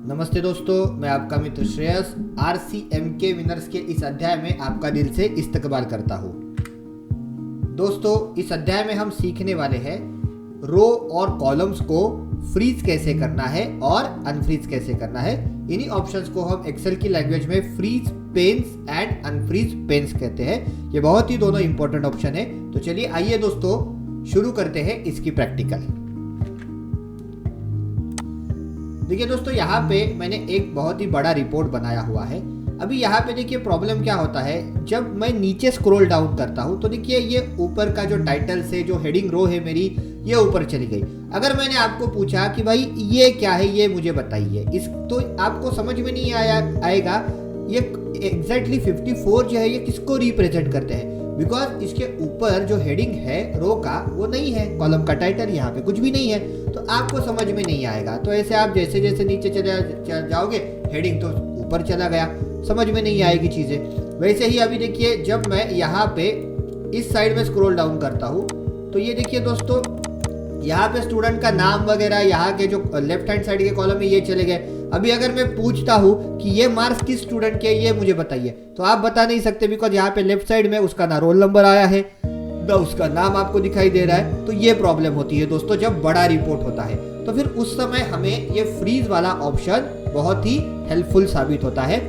नमस्ते दोस्तों, मैं आपका मित्र श्रेयस RCMK विनर्स के इस अध्याय में आपका दिल से इस्तकबाल करता हूँ। दोस्तों, इस अध्याय में हम सीखने वाले हैं रो और कॉलम्स को फ्रीज कैसे करना है और अनफ्रीज कैसे करना है। इन्हीं ऑप्शंस को हम एक्सेल की लैंग्वेज में freeze panes and unfreeze panes कहते हैं। ये बहुत ही दोनों इंपॉर्टेंट ऑप्शन है। तो चलिए आइए दोस्तों शुरू करते हैं इसकी प्रैक्टिकल। देखिए दोस्तों, यहाँ पे मैंने एक बहुत ही बड़ा रिपोर्ट बनाया हुआ है। अभी यहाँ पे देखिए प्रॉब्लम क्या होता है, जब मैं नीचे स्क्रॉल डाउन करता हूँ तो देखिए ये ऊपर का जो टाइटल से जो हेडिंग रो है मेरी, ये ऊपर चली गई। अगर मैंने आपको पूछा कि भाई ये क्या है, ये मुझे बताइए, इस तो आपको समझ में नहीं आएगा ये एग्जैक्टली 54 जो है ये किसको रिप्रेजेंट करते हैं, बिकॉज इसके ऊपर जो हेडिंग है रो का वो नहीं है, कॉलम का टाइटल यहाँ पे कुछ भी नहीं है, तो आपको समझ में नहीं आएगा। तो ऐसे आप जैसे जैसे नीचे चले जाओगे, हेडिंग तो ऊपर चला गया, समझ में नहीं आएगी चीज़ें। वैसे ही अभी देखिए जब मैं यहाँ पे इस साइड में स्क्रॉल डाउन करता हूँ तो ये देखिए दोस्तों, यहाँ पे स्टूडेंट का नाम वगैरह, यहाँ के जो लेफ्ट हैंड साइड के कॉलम में ये चले गए। अभी अगर मैं पूछता हूँ कि ये मार्क्स किस स्टूडेंट के, ये मुझे बताइए, तो आप बता नहीं सकते, बिकॉज यहाँ पे लेफ्ट साइड में उसका ना रोल नंबर आया है ना उसका नाम आपको दिखाई दे रहा है। तो ये प्रॉब्लम होती है दोस्तों जब बड़ा रिपोर्ट होता है। तो फिर उस समय हमें ये फ्रीज वाला ऑप्शन बहुत ही हेल्पफुल साबित होता है।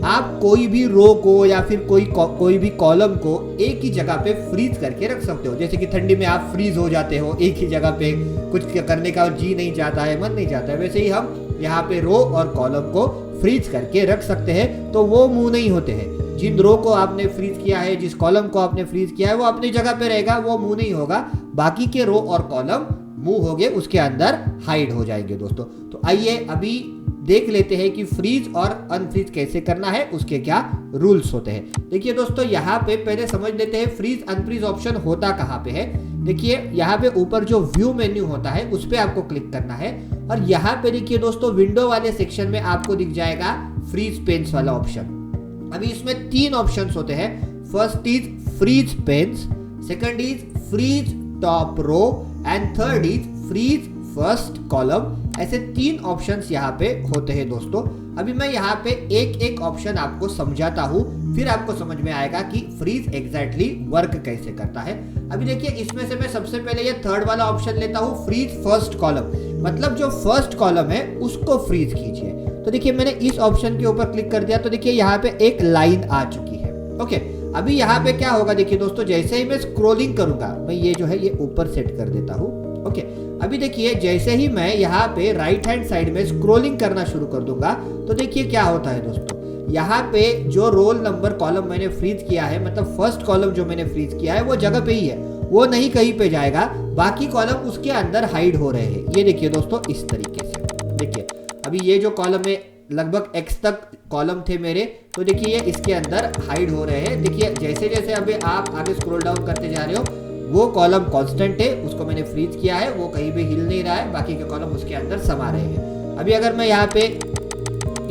आप कोई भी रो को या फिर कोई भी कॉलम को एक ही जगह पे फ्रीज करके रख सकते हो। जैसे कि ठंडी में आप फ्रीज हो जाते हो, एक ही जगह पे कुछ करने का जी नहीं चाहता है, मन नहीं चाहता है, वैसे ही हम यहाँ पे रो और कॉलम को फ्रीज करके रख सकते हैं। तो वो मूव नहीं होते हैं। जिन रो को आपने फ्रीज किया है, जिस कॉलम को आपने फ्रीज किया है, वो अपनी जगह पे रहेगा, वो मूव नहीं होगा। बाकी के रो और कॉलम मूव हो गए, उसके अंदर हाइड हो जाएंगे दोस्तों। तो आइए अभी देख लेते हैं कि फ्रीज और अनफ्रीज कैसे करना है, उसके क्या रूल्स होते हैं। देखिए दोस्तों, यहाँ पे पहले समझ लेते हैं फ्रीज अनफ्रीज ऑप्शन होता कहाँ पे है। देखिए यहाँ पे ऊपर जो व्यू मेन्यू होता है उस पे आपको क्लिक करना है, और यहाँ पे देखिए दोस्तों विंडो वाले सेक्शन में आपको दिख जाएगा फ्रीज पेन्स वाला ऑप्शन। अभी इसमें 3 ऑप्शंस होते हैं। First is freeze panes, second is freeze top row and third is freeze first column. ऐसे 3 ऑप्शंस यहाँ पे होते हैं दोस्तों। अभी मैं यहाँ पे एक एक ऑप्शन आपको समझाता हूँ, फिर आपको समझ में आएगा कि फ्रीज एग्जैक्टली वर्क कैसे करता है। अभी देखिए इसमें से मैं सबसे पहले ये थर्ड वाला ऑप्शन लेता हूँ, फ्रीज फर्स्ट कॉलम, मतलब जो फर्स्ट कॉलम है उसको फ्रीज कीजिए। तो देखिए मैंने इस ऑप्शन के ऊपर क्लिक कर दिया, तो देखिए यहाँ पे एक लाइन आ चुकी है। ओके, अभी यहाँ पे क्या होगा, देखिए दोस्तों जैसे ही मैं स्क्रोलिंग करूंगा, मैं ये जो है ये ऊपर सेट कर देता हूँ। ओके, अभी देखिए जैसे ही मैं यहाँ पे राइट हैंड साइड में स्क्रोलिंग करना शुरू कर दूंगा तो देखिए क्या होता है दोस्तों, यहाँ पे जो रोल नंबर कॉलम मैंने फ्रीज किया है, मतलब फर्स्ट कॉलम जो मैंने फ्रीज किया है वो जगह पे ही है, वो नहीं कहीं पे जाएगा, बाकी कॉलम उसके अंदर हाइड हो रहे हैं। ये देखिए दोस्तों इस तरीके से। देखिए अभी ये जो कॉलम है लगभग x तक कॉलम थे मेरे, तो देखिए ये इसके अंदर हाइड हो रहे हैं। देखिए जैसे जैसे अभी आप आगे स्क्रॉल डाउन करते जा रहे हो, वो कॉलम कांस्टेंट है, उसको मैंने फ्रीज किया है, वो कहीं भी हिल नहीं रहा है, बाकी के कॉलम उसके अंदर समा रहे हैं। अभी अगर मैं यहाँ पे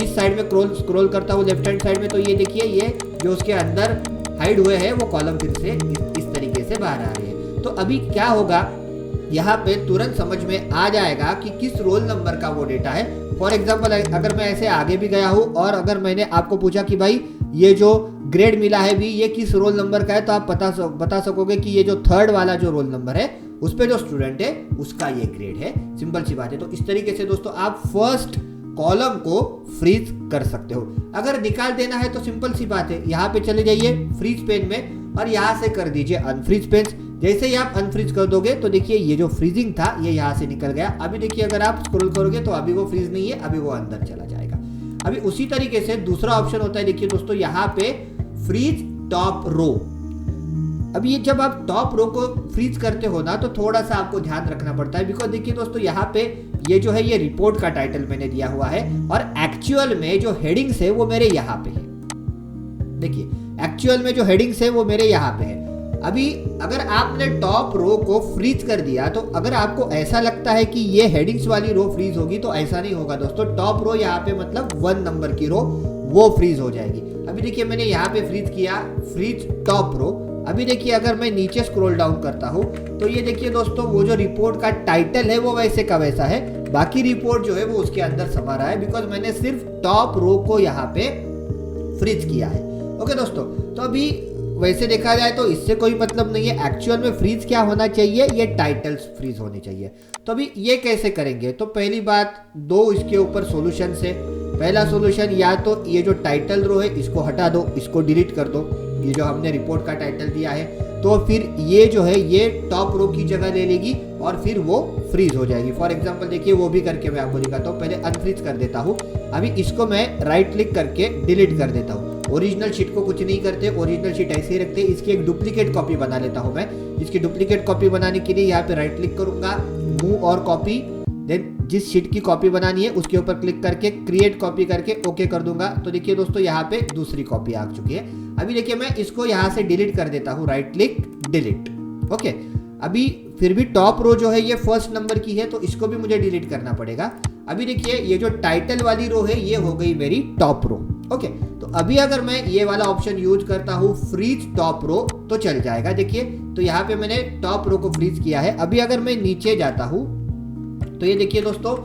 इस साइड में स्क्रॉल करता हूँ लेफ्ट हैंड साइड में, तो ये देखिए ये जो उसके अंदर हाइड हुए हैं वो कॉलम फिर से इस तरीके से बाहर आ रहे हैं। तो अभी क्या होगा, यहाँ पे तुरंत समझ में आ जाएगा कि किस रोल नंबर का वो डेटा है। फॉर एग्जाम्पल अगर मैं ऐसे आगे भी गया हूँ और अगर मैंने आपको पूछा कि भाई ये जो ग्रेड मिला है भी ये किस रोल नंबर का है, तो आप बता सकोगे कि ये जो थर्ड वाला जो रोल नंबर है उस पे जो स्टूडेंट है उसका ये ग्रेड है। सिंपल सी बात है। तो इस तरीके से दोस्तों आप फर्स्ट कॉलम को फ्रीज कर सकते हो। अगर निकाल देना है तो सिंपल सी बात है, यहाँ पे चले जाइए फ्रीज पेन में और यहाँ से कर दीजिए अनफ्रीज पेन। जैसे ही आप अनफ्रीज कर दोगे तो देखिए ये जो फ्रीजिंग था ये यहाँ से निकल गया। अभी देखिए अगर आप स्क्रॉल करोगे तो अभी वो फ्रीज नहीं है, अभी वो अंदर चला जाएगा। अभी उसी तरीके से दूसरा ऑप्शन होता है, देखिए दोस्तों यहाँ पे फ्रीज टॉप रो। अभी ये जब आप टॉप रो को फ्रीज करते हो ना तो थोड़ा सा आपको ध्यान रखना पड़ता है, बिकॉज देखिए दोस्तों यहाँ पे ये जो है ये रिपोर्ट का टाइटल मैंने दिया हुआ है और एक्चुअल में जो हेडिंग्स है वो मेरे यहाँ पे है। देखिए एक्चुअल में जो हेडिंग्स है वो मेरे यहाँ पे है। अभी अगर आपने टॉप रो को फ्रीज कर दिया तो अगर आपको ऐसा लगता है कि ये हेडिंग्स वाली रो फ्रीज होगी, तो ऐसा नहीं होगा दोस्तों। टॉप रो यहाँ पे मतलब 1 नंबर की रो वो फ्रीज हो जाएगी। अभी देखिए मैंने यहाँ पे फ्रीज किया, फ्रीज टॉप रो। अभी देखिए अगर मैं नीचे स्क्रॉल डाउन करता हूँ तो ये देखिए दोस्तों वो जो रिपोर्ट का टाइटल है वो वैसे का वैसा है, बाकी रिपोर्ट जो है वो उसके अंदर समा रहा है, बिकॉज मैंने सिर्फ टॉप रो को यहाँ पे फ्रीज किया है। ओके दोस्तों, तो अभी वैसे देखा जाए तो इससे कोई मतलब नहीं है। एक्चुअल में फ्रीज क्या होना चाहिए, ये टाइटल्स फ्रीज होने चाहिए। तो अभी ये कैसे करेंगे, तो पहली बात दो इसके ऊपर सॉल्यूशन है। पहला सॉल्यूशन, या तो ये जो टाइटल रो है इसको हटा दो, इसको डिलीट कर दो, ये जो हमने रिपोर्ट का टाइटल दिया है, तो फिर ये जो है ये टॉप रो की जगह ले लेगी और फिर वो फ्रीज हो जाएगी। फॉर एग्जांपल देखिए वो भी करके मैं आपको दिखाता हूँ। पहले अनफ्रीज कर देता हूँ। अभी इसको मैं राइट क्लिक करके डिलीट कर देता हूँ। ओरिजिनल शीट को कुछ नहीं करते, ओरिजिनल शीट ऐसे ही रखते। इसकी एक डुप्लीकेट कॉपी बना लेता हूँ मैं। इसकी डुप्लीकेट कॉपी बनाने के लिए यहाँ पे राइट क्लिक करूंगा, मूव और कॉपी, देन जिस शीट की कॉपी बनानी है उसके ऊपर क्लिक करके क्रिएट कॉपी करके ओके कर दूंगा। तो देखिए दोस्तों यहाँ पे दूसरी कॉपी आ चुकी है। अभी देखिए मैं इसको यहाँ से डिलीट कर देता हूँ, राइट क्लिक डिलीट। ओके, अभी फिर भी टॉप रो जो है ये फर्स्ट नंबर की है, तो इसको भी मुझे डिलीट करना पड़ेगा। अभी देखिए ये जो टाइटल वाली रो है ये हो गई मेरी टॉप रो। ओके, तो अभी अगर मैं ये वाला ऑप्शन यूज करता हूँ फ्रीज टॉप रो तो चल जाएगा। देखिए तो यहाँ पे मैंने टॉप रो को फ्रीज किया है। अभी अगर मैं नीचे जाता हूँ तो ये देखिए दोस्तों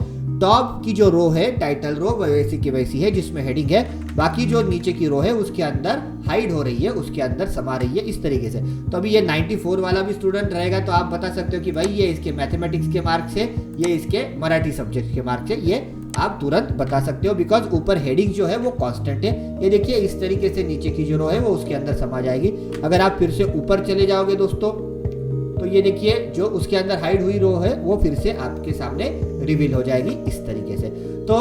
टॉप की जो रो है टाइटल रो वैसी की वैसी है जिसमें हेडिंग है, बाकी जो नीचे की रो है उसके अंदर हाइड हो रही है, उसके अंदर समा रही है इस तरीके से। तो अभी ये 94 वाला भी स्टूडेंट रहेगा तो आप बता सकते हो कि भाई ये इसके मैथमेटिक्स के मार्क्स है, ये इसके मराठी सब्जेक्ट के मार्क्स है, ये आप तुरंत बता सकते हो बिकॉज ऊपर हेडिंग जो है वो कांस्टेंट है। ये देखिए इस तरीके से नीचे की जो रो है वो उसके अंदर समा जाएगी। अगर आप फिर से ऊपर चले जाओगे दोस्तों तो ये देखिए जो उसके अंदर हाइड हुई रो है वो फिर से आपके सामने रिवील हो जाएगी इस तरीके से। तो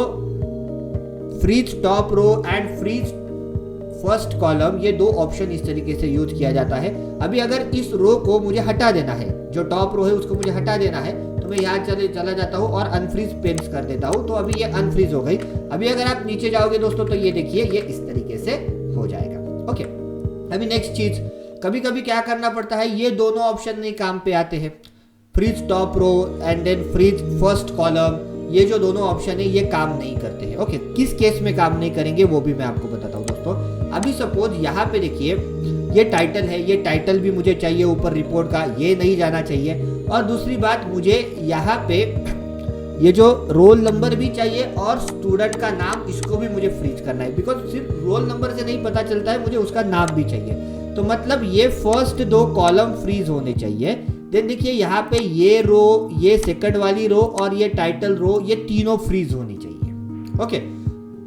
freeze top row and freeze first column, ये दो ऑप्शन इस तरीके से यूज किया जाता है। अभी अगर इस रो को मुझे हटा देना है, जो टॉप रो है उसको मुझे हटा देना है, तो मैं यहाँ चला जाता हूँ और अनफ्रीज पेंस कर देता हूँ। तो अभी ये अनफ्रीज हो गई। अभी अगर आप नीचे जाओगे दोस्तों तो ये देखिए ये इस तरीके से हो जाएगा। ओके, अभी नेक्स्ट चीज, कभी कभी क्या करना पड़ता है, ये दोनों ऑप्शन नहीं काम पे आते हैं, freeze top row and then freeze first column, ये जो दोनों ऑप्शन है ये काम नहीं करते हैं। ओके, किस केस में काम नहीं करेंगे वो भी मैं आपको बताता हूँ दोस्तों। अभी सपोज यहाँ पे देखिए ये टाइटल है, ये टाइटल भी मुझे चाहिए ऊपर रिपोर्ट का, ये नहीं जाना चाहिए। और दूसरी बात मुझे यहाँ पे ये जो रोल नंबर भी चाहिए और स्टूडेंट का नाम, इसको भी मुझे फ्रीज करना है बिकॉज सिर्फ रोल नंबर से नहीं पता चलता है, मुझे उसका नाम भी चाहिए। तो मतलब ये फर्स्ट दो कॉलम फ्रीज होने चाहिए। देन देखिए यहाँ पे ये रो, ये सेकंड वाली रो और ये टाइटल रो, ये तीनों फ्रीज होनी चाहिए। ओके,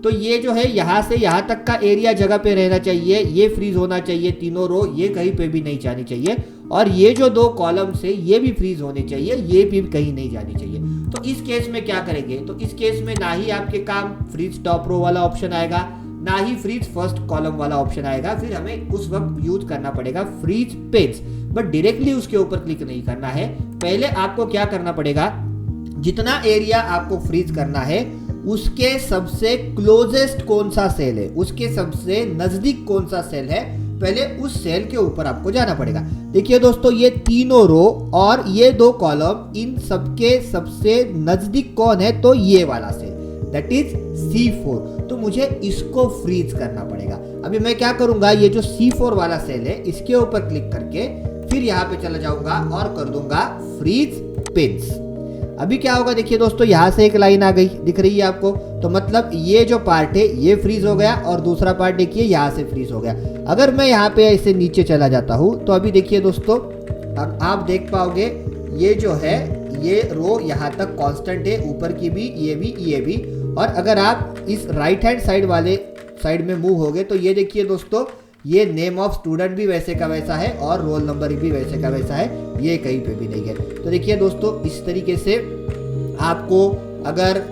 तो ये जो है यहाँ से यहाँ तक का एरिया जगह पे रहना चाहिए, ये फ्रीज होना चाहिए तीनों रो, ये कहीं पे भी नहीं जानी चाहिए। और ये जो दो कॉलम्स है ये भी फ्रीज होने चाहिए, ये भी कहीं नहीं जानी चाहिए। तो इस केस में क्या करेंगे, तो इस केस में ना ही आपके काम फ्रीज टॉप रो वाला ऑप्शन आएगा, ना ही फ्रीज फर्स्ट कॉलम वाला ऑप्शन आएगा। फिर हमें उस वक्त यूज करना पड़ेगा फ्रीज पेज, बट डायरेक्टली उसके ऊपर क्लिक नहीं करना है। पहले आपको क्या करना पड़ेगा, जितना एरिया आपको फ्रीज करना है उसके सबसे क्लोजेस्ट कौन सा सेल है, उसके सबसे नजदीक कौन सा सेल है, पहले उस सेल के ऊपर आपको जाना पड़ेगा। देखिए दोस्तों ये तीनों रो और ये दो कॉलम, इन सबके सबसे नजदीक कौन है, तो ये वाला सेल, दैट इज C4। तो मुझे इसको फ्रीज करना पड़ेगा। अभी मैं क्या करूंगा, ये जो C4 वाला सेल है इसके ऊपर क्लिक करके फिर यहाँ पे चला जाऊंगा और कर दूंगा फ्रीज पिन्स। अभी क्या होगा देखिए दोस्तों, यहाँ से एक लाइन आ गई, दिख रही है आपको। तो मतलब ये जो पार्ट है ये फ्रीज हो गया और दूसरा पार्ट देखिए यहाँ से फ्रीज हो गया। अगर मैं यहाँ पे ऐसे नीचे चला जाता हूँ तो अभी देखिए दोस्तों आप देख पाओगे ये जो है ये रो यहाँ तक कांस्टेंट है, ऊपर की भी, ये भी। और अगर आप इस राइट हैंड साइड वाले साइड में मूव होगे तो ये देखिए दोस्तों ये नेम ऑफ स्टूडेंट भी वैसे का वैसा है और रोल नंबर भी वैसे का वैसा है, ये कहीं पे भी नहीं है। तो देखिए दोस्तों इस तरीके से आपको अगर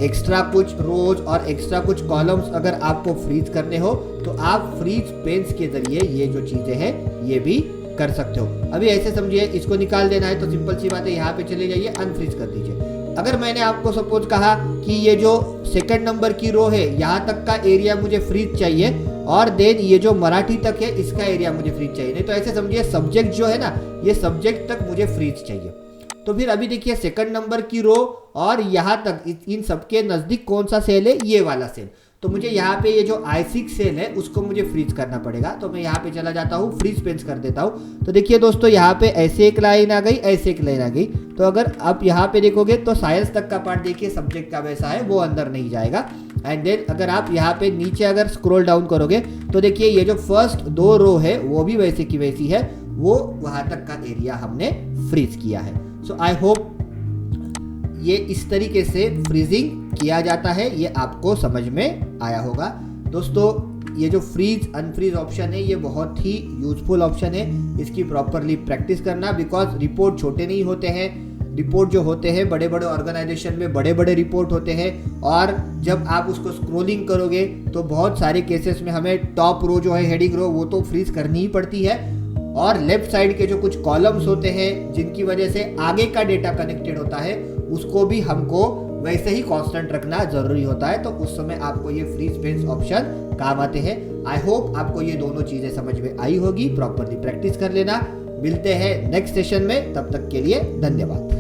एक्स्ट्रा कुछ रोज और एक्स्ट्रा कुछ कॉलम्स अगर आपको फ्रीज करने हो तो आप फ्रीज पेन्स के जरिए ये जो चीजें हैं ये भी कर सकते हो। अभी ऐसे समझिए, इसको निकाल देना है तो सिंपल सी बात है, यहाँ पे चले जाइए, अनफ्रीज कर दीजिए। अगर मैंने आपको सपोज कहा कि ये जो सेकंड नंबर की रो है यहाँ तक का एरिया मुझे फ्रीज चाहिए और देन ये जो मराठी तक है इसका एरिया मुझे फ्रीज चाहिए, नहीं तो ऐसे समझिए सब्जेक्ट जो है ना, ये सब्जेक्ट तक मुझे फ्रीज चाहिए। तो फिर अभी देखिए सेकंड नंबर की रो और यहाँ तक इन सबके नजदीक कौन सा सेल है, ये वाला सेल। तो मुझे यहाँ पे ये जो i6 सेल है उसको मुझे फ्रीज करना पड़ेगा। तो मैं यहाँ पे चला जाता हूँ, फ्रीज पेंस कर देता हूँ। तो देखिए दोस्तों यहाँ पे ऐसे एक लाइन आ गई, ऐसे एक लाइन आ गई। तो अगर आप यहाँ पे देखोगे तो साइंस तक का पार्ट देखिए सब्जेक्ट का वैसा है, वो अंदर नहीं जाएगा। एंड देन अगर आप यहाँ पे नीचे अगर स्क्रॉल डाउन करोगे तो देखिए ये जो फर्स्ट 2 रो है वो भी वैसे की वैसी है, वो वहाँ तक का एरिया हमने फ्रीज किया है। सो आई होप ये इस तरीके से फ्रीजिंग किया जाता है, ये आपको समझ में आया होगा। दोस्तों ये जो फ्रीज अनफ्रीज ऑप्शन है ये बहुत ही यूजफुल ऑप्शन है, इसकी प्रॉपरली प्रैक्टिस करना, बिकॉज रिपोर्ट छोटे नहीं होते हैं। रिपोर्ट जो होते हैं बड़े बड़े ऑर्गेनाइजेशन में बड़े बड़े रिपोर्ट होते हैं, और जब आप उसको स्क्रोलिंग करोगे तो बहुत सारे केसेस में हमें टॉप रो जो है, हेडिंग रो, वो तो फ्रीज करनी ही पड़ती है। और लेफ्ट साइड के जो कुछ कॉलम्स होते हैं जिनकी वजह से आगे का डेटा कनेक्टेड होता है, उसको भी हमको वैसे ही कांस्टेंट रखना जरूरी होता है। तो उस समय आपको ये फ्रीज पेंस ऑप्शन काम आते हैं। आई होप आपको ये दोनों चीजें समझ में आई होगी, प्रॉपरली प्रैक्टिस कर लेना। मिलते हैं नेक्स्ट सेशन में, तब तक के लिए धन्यवाद।